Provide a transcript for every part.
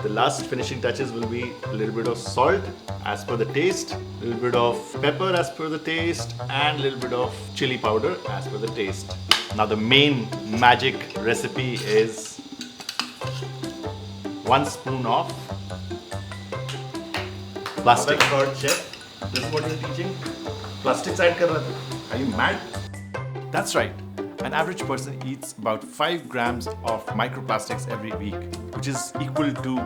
The last finishing touches will be a little bit of salt as per the taste, a little bit of pepper as per the taste, and a little bit of chili powder as per the taste. Now the main magic recipe is 1 spoon of plastic. Oh my God, chef, this is what you're teaching? Plastic side kar raha tha. Are you mad? That's right. An average person eats about 5 grams of microplastics every week, which is equal to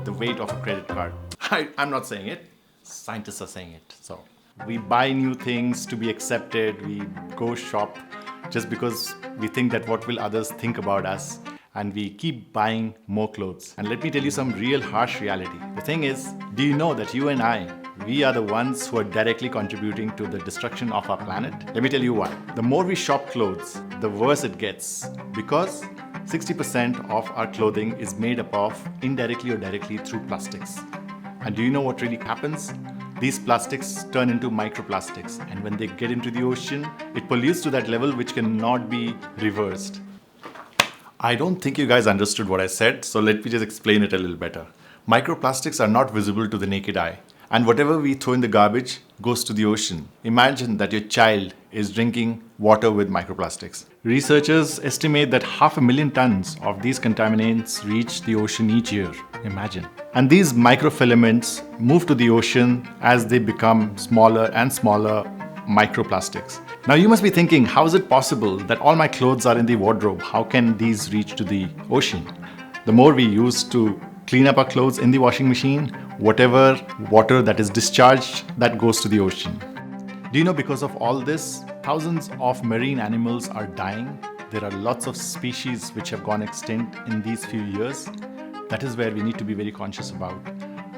the weight of a credit card. I'm not saying it, scientists are saying it. So we buy new things to be accepted, we go shop just because we think that what will others think about us, and we keep buying more clothes. And let me tell you some real harsh reality. The thing is, do you know that you and I, we are the ones who are directly contributing to the destruction of our planet? Let me tell you why. The more we shop clothes, the worse it gets, because 60% of our clothing is made up of indirectly or directly through plastics. And do you know what really happens? These plastics turn into microplastics, and when they get into the ocean, it pollutes to that level which cannot be reversed. I don't think you guys understood what I said, so let me just explain it a little better. Microplastics are not visible to the naked eye, and whatever we throw in the garbage goes to the ocean. Imagine that your child is drinking water with microplastics. Researchers estimate that 500,000 tons of these contaminants reach the ocean each year. Imagine. And these microfilaments move to the ocean as they become smaller and smaller microplastics. Now you must be thinking, how is it possible that all my clothes are in the wardrobe? How can these reach to the ocean? The more we use to clean up our clothes in the washing machine, whatever water that is discharged, that goes to the ocean. Do you know, because of all this, thousands of marine animals are dying? There are lots of species which have gone extinct in these few years. That is where we need to be very conscious about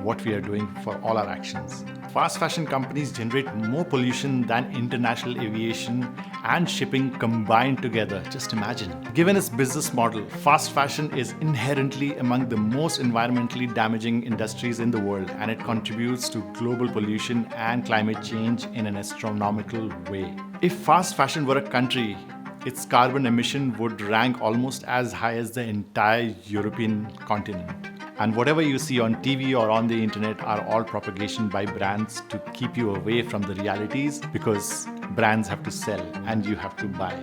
what we are doing for all our actions. Fast fashion companies generate more pollution than international aviation and shipping combined together. Just imagine. Given its business model, fast fashion is inherently among the most environmentally damaging industries in the world, and it contributes to global pollution and climate change in an astronomical way. If fast fashion were a country, its carbon emission would rank almost as high as the entire European continent. And whatever you see on TV or on the internet are all propagation by brands to keep you away from the realities, because brands have to sell and you have to buy.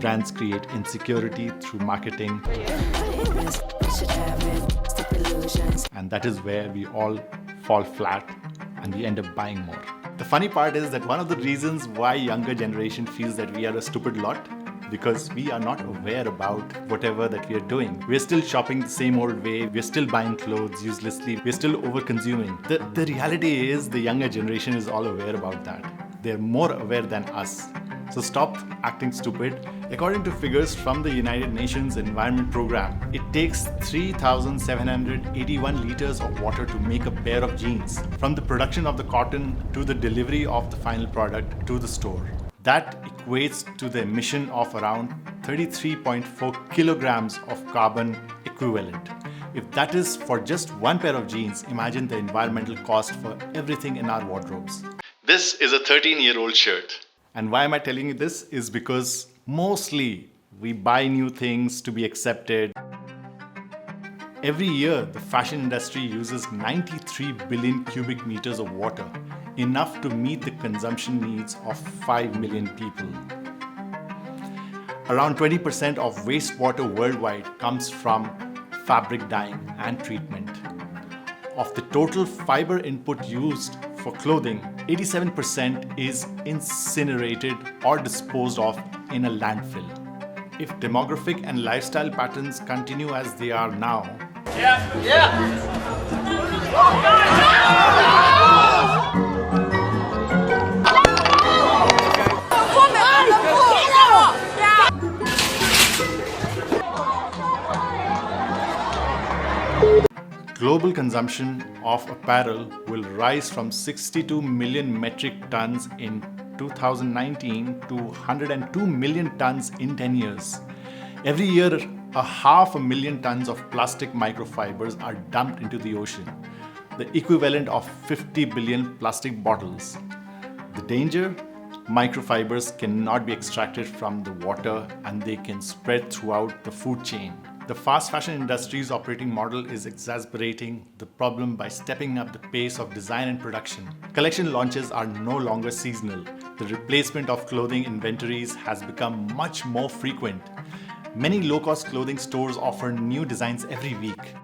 Brands create insecurity through marketing. And that is where we all fall flat and we end up buying more. The funny part is that one of the reasons why younger generation feels that we are a stupid lot, because we are not aware about whatever that we are doing. We're still shopping the same old way. We're still buying clothes uselessly. We're still over-consuming. The reality is the younger generation is all aware about that. They're more aware than us. So stop acting stupid. According to figures from the United Nations Environment Program, it takes 3,781 liters of water to make a pair of jeans, from the production of the cotton to the delivery of the final product to the store. That equates to the emission of around 33.4 kilograms of carbon equivalent. If that is for just one pair of jeans, imagine the environmental cost for everything in our wardrobes. This is a 13-year-old shirt. And why am I telling you this? Is because mostly we buy new things to be accepted. Every year, the fashion industry uses 93 billion cubic meters of water, enough to meet the consumption needs of 5 million people. Around 20% of wastewater worldwide comes from fabric dyeing and treatment. Of the total fiber input used for clothing, 87% is incinerated or disposed of in a landfill. If demographic and lifestyle patterns continue as they are now, global consumption of apparel will rise from 62 million metric tons in 2019 to 102 million tons in 10 years. Every year, 500,000 tons of plastic microfibers are dumped into the ocean, the equivalent of 50 billion plastic bottles. The danger? Microfibers cannot be extracted from the water and they can spread throughout the food chain. The fast fashion industry's operating model is exacerbating the problem by stepping up the pace of design and production. Collection launches are no longer seasonal. The replacement of clothing inventories has become much more frequent. Many low-cost clothing stores offer new designs every week.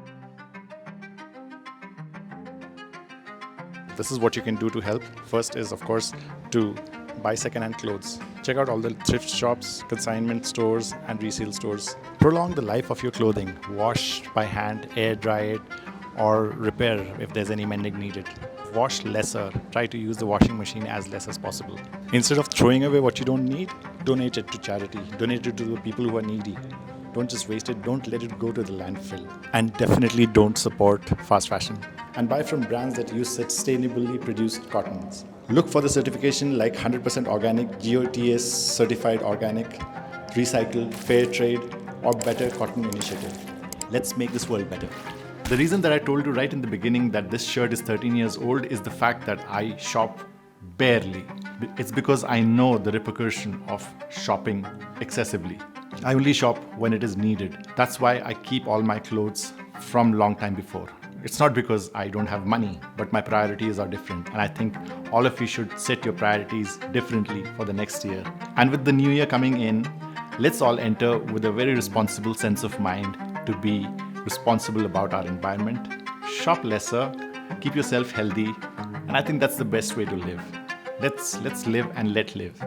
This is what you can do to help. First is, of course, to buy second-hand clothes. Check out all the thrift shops, consignment stores, and resale stores. Prolong the life of your clothing. Wash by hand, air dry it, or repair if there's any mending needed. Wash lesser. Try to use the washing machine as less as possible. Instead of throwing away what you don't need, donate it to charity. Donate it to the people who are needy. Don't just waste it. Don't let it go to the landfill. And definitely don't support fast fashion. And buy from brands that use sustainably produced cottons. Look for the certification like 100% organic, GOTS certified organic, recycled, fair trade, or better cotton initiative. Let's make this world better. The reason that I told you right in the beginning that this shirt is 13 years old is the fact that I shop barely. It's because I know the repercussion of shopping excessively. I only shop when it is needed. That's why I keep all my clothes from long time before. It's not because I don't have money, but my priorities are different. And I think all of you should set your priorities differently for the next year. And with the new year coming in, let's all enter with a very responsible sense of mind to be responsible about our environment. Shop lesser, keep yourself healthy, and I think that's the best way to live. Let's live and let live.